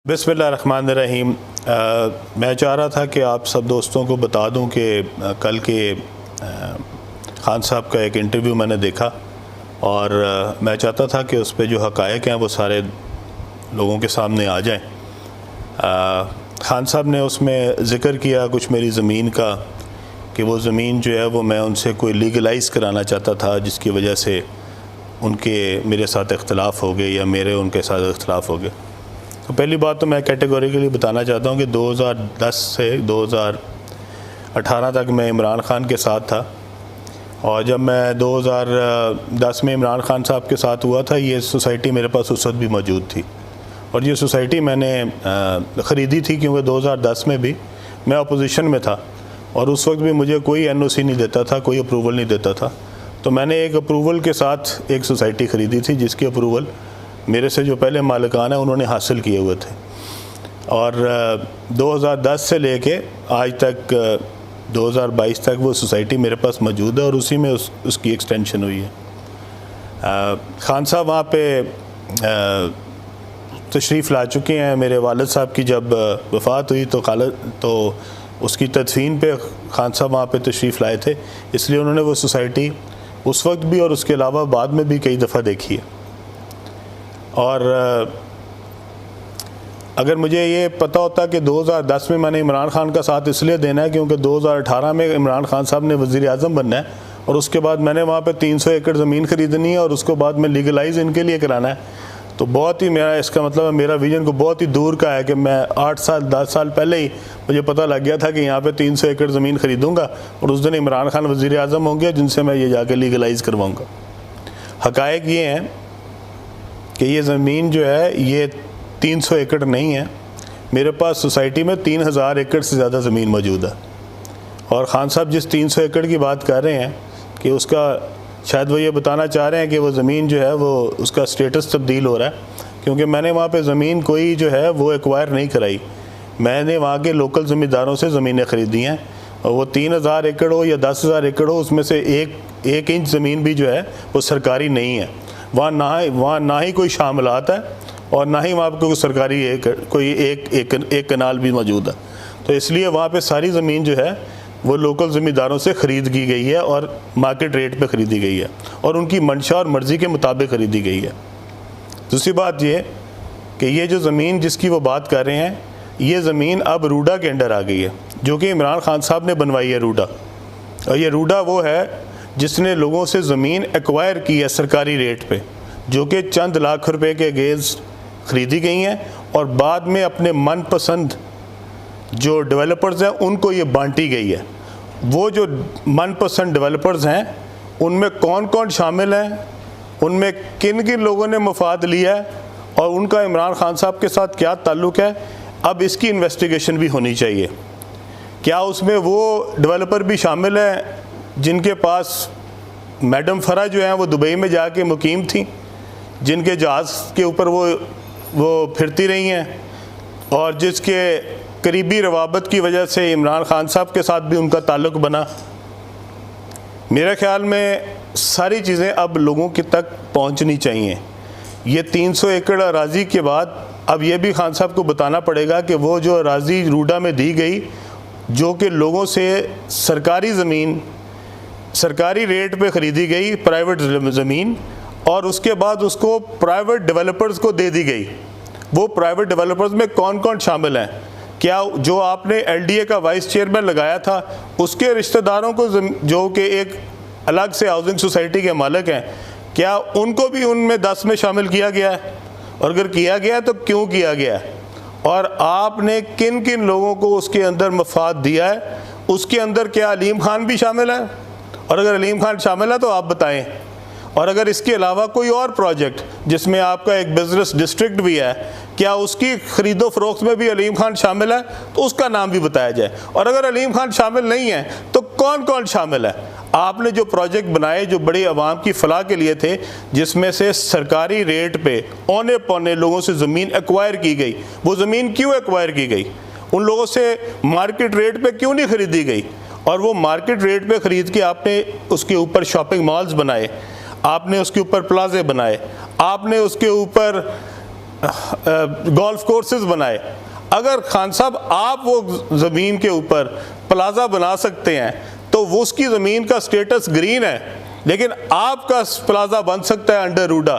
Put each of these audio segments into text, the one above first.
बिस्मिल्लाहिर्रहमानिर्रहीम। मैं चाह रहा था कि आप सब दोस्तों को बता दूं कि कल के ख़ान साहब का एक इंटरव्यू मैंने देखा और मैं चाहता था कि उस पर जो हक़ाइक़ हैं वो सारे लोगों के सामने आ जाएं। ख़ान साहब ने उसमें ज़िक्र किया कुछ मेरी ज़मीन का कि वो ज़मीन जो है वो मैं उनसे कोई लीगलाइज़ कराना चाहता था, जिसकी वजह से उनके मेरे साथ इख्तलाफ हो गए या मेरे उनके साथ इख्तलाफ हो गए। तो पहली बात तो मैं कैटेगोरिकली बताना चाहता हूँ कि 2010 से 2018 तक मैं इमरान ख़ान के साथ था, और जब मैं 2010 में इमरान ख़ान साहब के साथ हुआ था, ये सोसाइटी मेरे पास उस वक्त भी मौजूद थी और ये सोसाइटी मैंने ख़रीदी थी क्योंकि 2010 में भी मैं अपोजिशन में था और उस वक्त भी मुझे कोई NOC नहीं देता था, कोई अप्रूवल नहीं देता था। तो मैंने एक अप्रूवल के साथ एक सोसाइटी ख़रीदी थी जिसकी अप्रूवल मेरे से जो पहले मालिकान है उन्होंने हासिल किए हुए थे, और 2010 से लेके आज तक 2022 तक वो सोसाइटी मेरे पास मौजूद है और उसी में उसकी एक्सटेंशन हुई है। ख़ान साहब वहाँ पे तशरीफ़ ला चुके हैं। मेरे वालिद साहब की जब वफ़ात हुई तो उसकी तदफीन पे ख़ान साहब वहाँ पे तशरीफ़ लाए थे, इसलिए उन्होंने वो सोसाइटी उस वक्त भी और उसके अलावा बाद में भी कई दफ़ा देखी है। और अगर मुझे ये पता होता कि 2010 में मैंने इमरान ख़ान का साथ इसलिए देना है क्योंकि 2018 में इमरान ख़ान साहब ने वज़ीर आज़म बनना है और उसके बाद मैंने वहाँ पे 300 एकड़ ज़मीन ख़रीदनी है और उसको बाद में लीगलाइज़ इनके लिए कराना है, तो बहुत ही मेरा इसका मतलब है मेरा विजन को बहुत ही दूर का है कि मैं 8 साल 10 साल पहले ही मुझे पता लग गया था कि यहाँ पे 300 एकड़ ज़मीन ख़रीदूँगा और उस दिन इमरान ख़ान वज़ीर आज़म होंगे जिनसे मैं ये जाके लीगलाइज़ करवाऊँगा। हक़ाइक़ ये हैं कि ये ज़मीन जो है ये 300 एकड़ नहीं है। मेरे पास सोसाइटी में 3000 एकड़ से ज़्यादा ज़मीन मौजूद है, और ख़ान साहब जिस 300 एकड़ की बात कर रहे हैं कि उसका शायद वो ये बताना चाह रहे हैं कि वो ज़मीन जो है वो उसका स्टेटस तब्दील हो रहा है, क्योंकि मैंने वहाँ पे ज़मीन कोई जो है वो एक्वायर नहीं कराई। मैंने वहाँ के लोकल ज़मींदारों से ज़मीनें ख़रीदी हैं, और वो 3000 एकड़ हो या 10,000 एकड़ हो, उसमें से एक इंच ज़मीन भी जो है वो सरकारी नहीं है। वहाँ ना ही कोई शामिलात है और ना ही वहाँ पर कोई सरकारी एक कनाल भी मौजूद है। तो इसलिए वहाँ पे सारी ज़मीन जो है वो लोकल ज़मींदारों से ख़रीद की गई है और मार्केट रेट पे ख़रीदी गई है और उनकी मंशा और मर्ज़ी के मुताबिक ख़रीदी गई है। दूसरी बात ये कि ये जो ज़मीन जिसकी वो बात कर रहे हैं, ये ज़मीन अब रूडा के अंडर आ गई है, जो कि इमरान ख़ान साहब ने बनवाई है रूडा। और ये रूडा वो है जिसने लोगों से ज़मीन एक्वायर की है सरकारी रेट पे, जो कि चंद लाख रुपए के अगेंस्ट ख़रीदी गई हैं और बाद में अपने मनपसंद जो डेवलपर्स हैं उनको ये बांटी गई है। वो जो मनपसंद डेवलपर्स हैं उनमें कौन कौन शामिल हैं, उनमें किन किन लोगों ने मफाद लिया है और उनका इमरान ख़ान साहब के साथ क्या ताल्लुक़ है, अब इसकी इन्वेस्टिगेशन भी होनी चाहिए। क्या उसमें वो डेवलपर भी शामिल हैं जिनके पास मैडम फ़रा जो हैं वो दुबई में जाके मुकीम थी, जिनके जहाज़ के ऊपर वो फिरती रही हैं और जिसके करीबी रवाबत की वजह से इमरान ख़ान साहब के साथ भी उनका ताल्लुक़ बना। मेरे ख़्याल में सारी चीज़ें अब लोगों के तक पहुंचनी चाहिए। ये 300 एकड़ अराज़ी के बाद अब ये भी ख़ान साहब को बताना पड़ेगा कि वो जो अराज़ी रूडा में दी गई, जो कि लोगों से सरकारी ज़मीन सरकारी रेट पे ख़रीदी गई प्राइवेट ज़मीन, और उसके बाद उसको प्राइवेट डेवलपर्स को दे दी गई। वो प्राइवेट डेवलपर्स में कौन कौन शामिल हैं? क्या जो आपने LDA का वाइस चेयरमैन लगाया था उसके रिश्तेदारों को जो कि एक अलग से हाउसिंग सोसाइटी के मालिक हैं, क्या उनको भी उनमें 10 में शामिल किया गया है? और अगर किया गया है तो क्यों किया गया है? और आपने किन किन लोगों को उसके अंदर मफाद दिया है? उसके अंदर क्या अलीम खान भी शामिल है? और अगर अलीम खान शामिल है तो आप बताएं। और अगर इसके अलावा कोई और प्रोजेक्ट जिसमें आपका एक बिज़नेस डिस्ट्रिक्ट भी है, क्या उसकी ख़रीदो फ़रोख्त में भी अलीम खान शामिल है तो उसका नाम भी बताया जाए। और अगर अलीम खान शामिल नहीं है तो कौन कौन शामिल है? आपने जो प्रोजेक्ट बनाए जो बड़ी आवाम की फ़लाह के लिए थे, जिसमें से सरकारी रेट पे औने पौने लोगों से ज़मीन एक्वायर की गई, वो ज़मीन क्यों एक्वायर की गई? उन लोगों से मार्केट रेट पे क्यों नहीं ख़रीदी गई? और वो मार्केट रेट पे ख़रीद के आपने उसके ऊपर शॉपिंग मॉल्स बनाए, आपने उसके ऊपर प्लाजे बनाए, आपने उसके ऊपर गोल्फ कोर्सेज बनाए। अगर खान साहब आप वो ज़मीन के ऊपर प्लाजा बना सकते हैं तो वो उसकी ज़मीन का स्टेटस ग्रीन है, लेकिन आपका प्लाजा बन सकता है अंडर रूडा,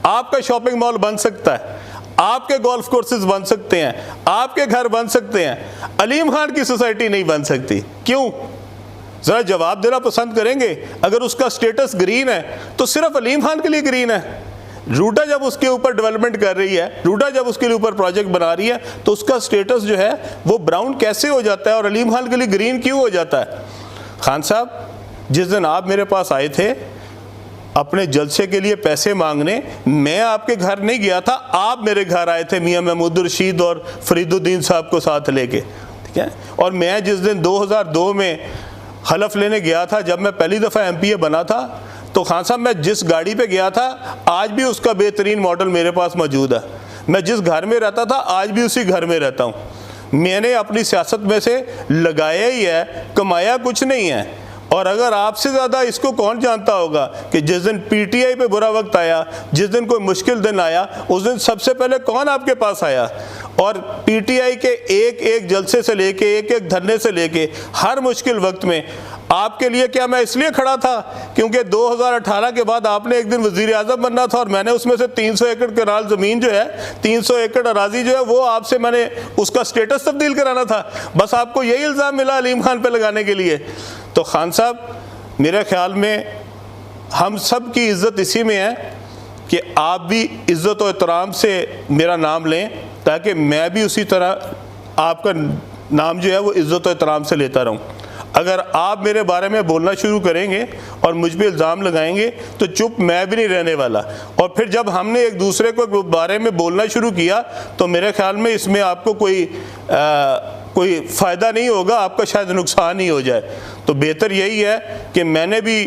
आपका शॉपिंग मॉल बन सकता है, आपके गोल्फ कोर्सेज बन सकते हैं, आपके घर बन सकते हैं, अलीम खान की सोसाइटी नहीं बन सकती। क्यों? ज़रा जवाब देना पसंद करेंगे। अगर उसका स्टेटस ग्रीन है तो सिर्फ अलीम खान के लिए ग्रीन है। रूडा जब उसके ऊपर डेवलपमेंट कर रही है, रूडा जब उसके ऊपर प्रोजेक्ट बना रही है, तो उसका स्टेटस जो है वो ब्राउन कैसे हो जाता है और अलीम खान के लिए ग्रीन क्यों हो जाता है? खान साहब, जिस दिन आप मेरे पास आए थे अपने जलसे के लिए पैसे मांगने, मैं आपके घर नहीं गया था, आप मेरे घर आए थे मियां महमूद रशीद और फरीदुद्दीन साहब को साथ लेके, ठीक है। और मैं जिस दिन 2002 में हलफ लेने गया था, जब मैं पहली दफ़ा MPA बना था, तो खान साहब मैं जिस गाड़ी पे गया था आज भी उसका बेहतरीन मॉडल मेरे पास मौजूद है। मैं जिस घर में रहता था आज भी उसी घर में रहता हूँ। मैंने अपनी सियासत में से लगाया ही है, कमाया कुछ नहीं है। और अगर आपसे ज़्यादा इसको कौन जानता होगा कि जिस दिन PTI पे बुरा वक्त आया, जिस दिन कोई मुश्किल दिन आया, उस दिन सबसे पहले कौन आपके पास आया? और PTI के एक एक जलसे से लेके, एक एक धरने से लेके हर मुश्किल वक्त में आपके लिए क्या मैं इसलिए खड़ा था क्योंकि 2018 के बाद आपने एक दिन वज़ीर आज़म बनना था और मैंने उसमें से 300 एकड़ कनाल ज़मीन जो है, 300 एकड़ अराजी जो है, वो आपसे मैंने उसका स्टेटस तब्दील कराना था। बस आपको यही इल्ज़ाम मिला अलीम खान पे लगाने के लिए। तो खान साहब, मेरे ख्याल में हम सब की इज़्ज़त इसी में है कि आप भी इज़्ज़त और एहतराम से मेरा नाम लें, ताकि मैं भी उसी तरह आपका नाम जो है वो इज़्ज़त और एहतराम से लेता रहूं। अगर आप मेरे बारे में बोलना शुरू करेंगे और मुझ पे इल्ज़ाम लगाएंगे तो चुप मैं भी नहीं रहने वाला। और फिर जब हमने एक दूसरे को बारे में बोलना शुरू किया तो मेरे ख्याल में इसमें आपको कोई फ़ायदा नहीं होगा, आपका शायद नुकसान ही हो जाए। तो बेहतर यही है कि मैंने भी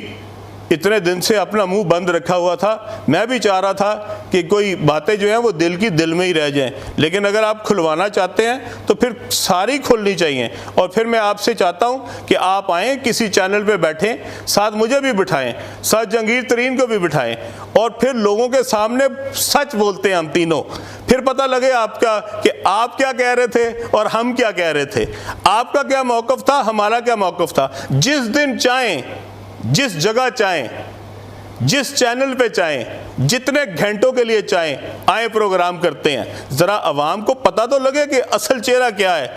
इतने दिन से अपना मुंह बंद रखा हुआ था, मैं भी चाह रहा था कि कोई बातें जो हैं वो दिल की दिल में ही रह जाएं, लेकिन अगर आप खुलवाना चाहते हैं तो फिर सारी खुलनी चाहिए। और फिर मैं आपसे चाहता हूं कि आप आएँ, किसी चैनल पे बैठें, साथ मुझे भी बिठाएं, साथ जहांगीर तरीन को भी बिठाएं, और फिर लोगों के सामने सच बोलते हैं हम तीनों। फिर पता लगे आपका कि आप क्या कह रहे थे और हम क्या कह रहे थे, आपका क्या मौक़िफ़ था, हमारा क्या मौक़िफ़ था। जिस दिन चाहें, जिस जगह चाहें, जिस चैनल पे चाहें, जितने घंटों के लिए चाहें, आए प्रोग्राम करते हैं। ज़रा आवाम को पता तो लगे कि असल चेहरा क्या है,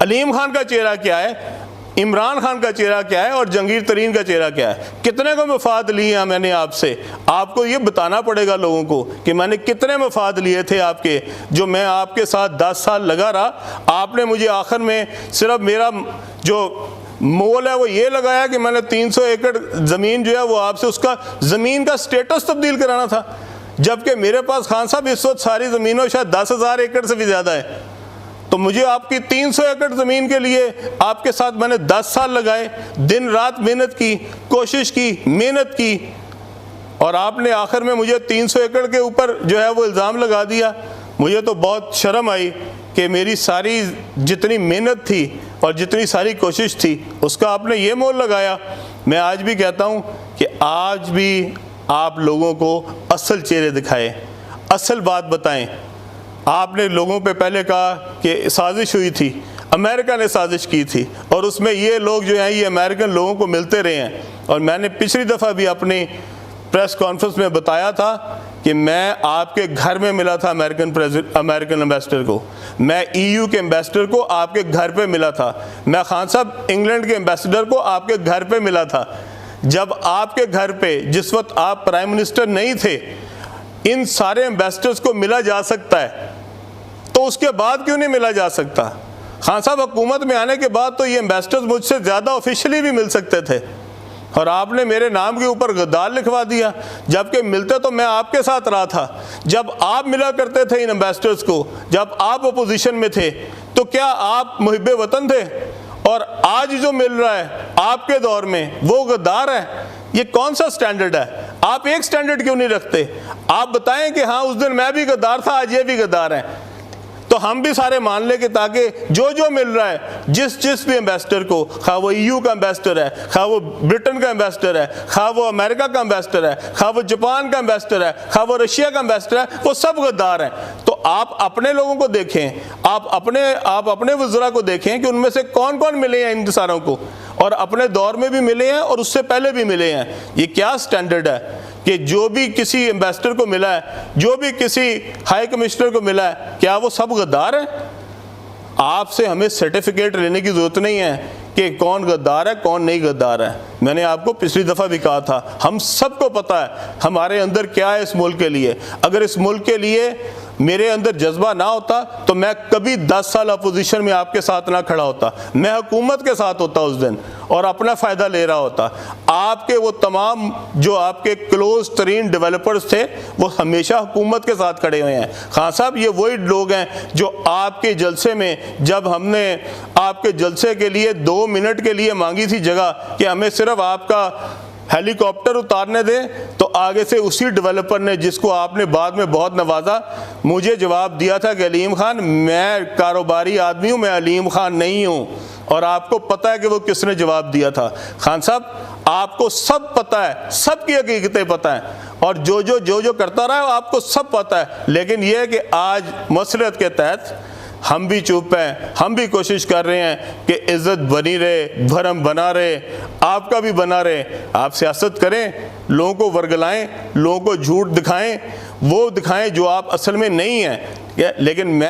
अलीम खान का चेहरा क्या है, इमरान खान का चेहरा क्या है और जहांगीर तरीन का चेहरा क्या है। कितने को मफाद लिए हैं मैंने आपसे, आपको ये बताना पड़ेगा लोगों को कि मैंने कितने मफाद लिए थे आपके, जो मैं आपके साथ 10 साल लगा रहा। आपने मुझे आखिर में सिर्फ मेरा जो मोल है वो ये लगाया कि मैंने 300 एकड़ ज़मीन जो है वो आपसे उसका ज़मीन का स्टेटस तब्दील कराना था, जबकि मेरे पास खान साहब इस वक्त सारी ज़मीनों शायद 10,000 एकड़ से भी ज़्यादा है। तो मुझे आपकी 300 एकड़ ज़मीन के लिए आपके साथ मैंने 10 साल लगाए, दिन रात मेहनत की, कोशिश की, मेहनत की, और आपने आखिर में मुझे 300 एकड़ के ऊपर जो है वो इल्ज़ाम लगा दिया। मुझे तो बहुत शर्म आई कि मेरी सारी जितनी मेहनत थी और जितनी सारी कोशिश थी उसका आपने ये मोल लगाया। मैं आज भी कहता हूँ कि आज भी आप लोगों को असल चेहरे दिखाएं, असल बात बताएं। आपने लोगों पे पहले कहा कि साजिश हुई थी, अमेरिका ने साजिश की थी, और उसमें ये लोग जो हैं ये अमेरिकन लोगों को मिलते रहे हैं। और मैंने पिछली दफ़ा भी अपनी प्रेस कॉन्फ्रेंस में बताया था कि मैं आपके घर में मिला था अमेरिकन एम्बेसडर को, मैं EU के एम्बेसडर को आपके घर पे मिला था, मैं खान साहब इंग्लैंड के एम्बेसडर को आपके घर पे मिला था। जब आपके घर पे जिस वक्त आप प्राइम मिनिस्टर नहीं थे इन सारे एम्बेसडर्स को मिला जा सकता है, तो उसके बाद क्यों नहीं मिला जा सकता? खान साहब हुकूमत में आने के बाद तो ये एम्बेसडर्स मुझसे ज़्यादा ऑफिशियली भी मिल सकते थे, और आपने मेरे नाम के ऊपर गद्दार लिखवा दिया, जबकि मिलते तो मैं आपके साथ रहा था। जब आप मिला करते थे इन एम्बेसडर्स को, जब आप अपोजिशन में थे, तो क्या आप मुहिब्बे वतन थे? और आज जो मिल रहा है आपके दौर में वो गद्दार है। ये कौन सा स्टैंडर्ड है? आप एक स्टैंडर्ड क्यों नहीं रखते? आप बताएं कि हाँ उस दिन मैं भी गद्दार था, आज ये भी गद्दार है। तो हम भी सारे मान ले कि ताकि जो जो मिल रहा है जिस भी एम्बेसडर को, खा वो EU का एम्बेसडर है, खा वो ब्रिटेन का एम्बेसडर है, खा वो अमेरिका का एम्बेसडर है, खा वो जापान का एम्बेसडर है, खा वो रशिया का एम्बेसडर है, वो सब गद्दार हैं। तो आप अपने लोगों को देखें, आप अपने वज़रा को देखें कि उनमें से कौन कौन मिले हैं इन सारों को, और अपने दौर में भी मिले हैं और उससे पहले भी मिले हैं। ये क्या स्टैंडर्ड है कि जो भी किसी एम्बेसडर को मिला है, जो भी किसी हाई कमिश्नर को मिला है, क्या वो सब गद्दार हैं? आपसे हमें सर्टिफिकेट लेने की ज़रूरत नहीं है कि कौन गद्दार है कौन नहीं गद्दार है। मैंने आपको पिछली दफ़ा भी कहा था, हम सबको पता है हमारे अंदर क्या है इस मुल्क के लिए। अगर इस मुल्क के लिए मेरे अंदर जज्बा ना होता तो मैं कभी 10 साल अपोजिशन में आपके साथ ना खड़ा होता, मैं हुकूमत के साथ होता उस दिन और अपना फ़ायदा ले रहा होता। आपके वो तमाम जो आपके क्लोज तरीन डेवलपर्स थे वो हमेशा हुकूमत के साथ खड़े हुए हैं। खान साहब, ये वही लोग हैं जो आपके जलसे में, जब हमने आपके जलसे के लिए 2 मिनट के लिए मांगी थी जगह कि हमें सिर्फ आपका हेलीकॉप्टर उतारने दें, तो आगे से उसी डेवलपर ने, जिसको आपने बाद में बहुत नवाजा, मुझे जवाब दिया था कि अलीम खान, मैं कारोबारी आदमी हूँ, मैं अलीम खान नहीं हूँ। और आपको पता है कि वो किसने जवाब दिया था। खान साहब, आपको सब पता है, सब की हकीकतें पता है, और जो जो करता रहा है आपको सब पता है। लेकिन यह है कि आज मसलियत के तहत हम भी चुप हैं, हम भी कोशिश कर रहे हैं कि इज़्ज़त बनी रहे, भरम बना रहे, आपका भी बना रहे। आप सियासत करें, लोगों को वर्गलाएं, लोगों को झूठ दिखाएं, वो दिखाएं जो आप असल में नहीं हैं। लेकिन मैं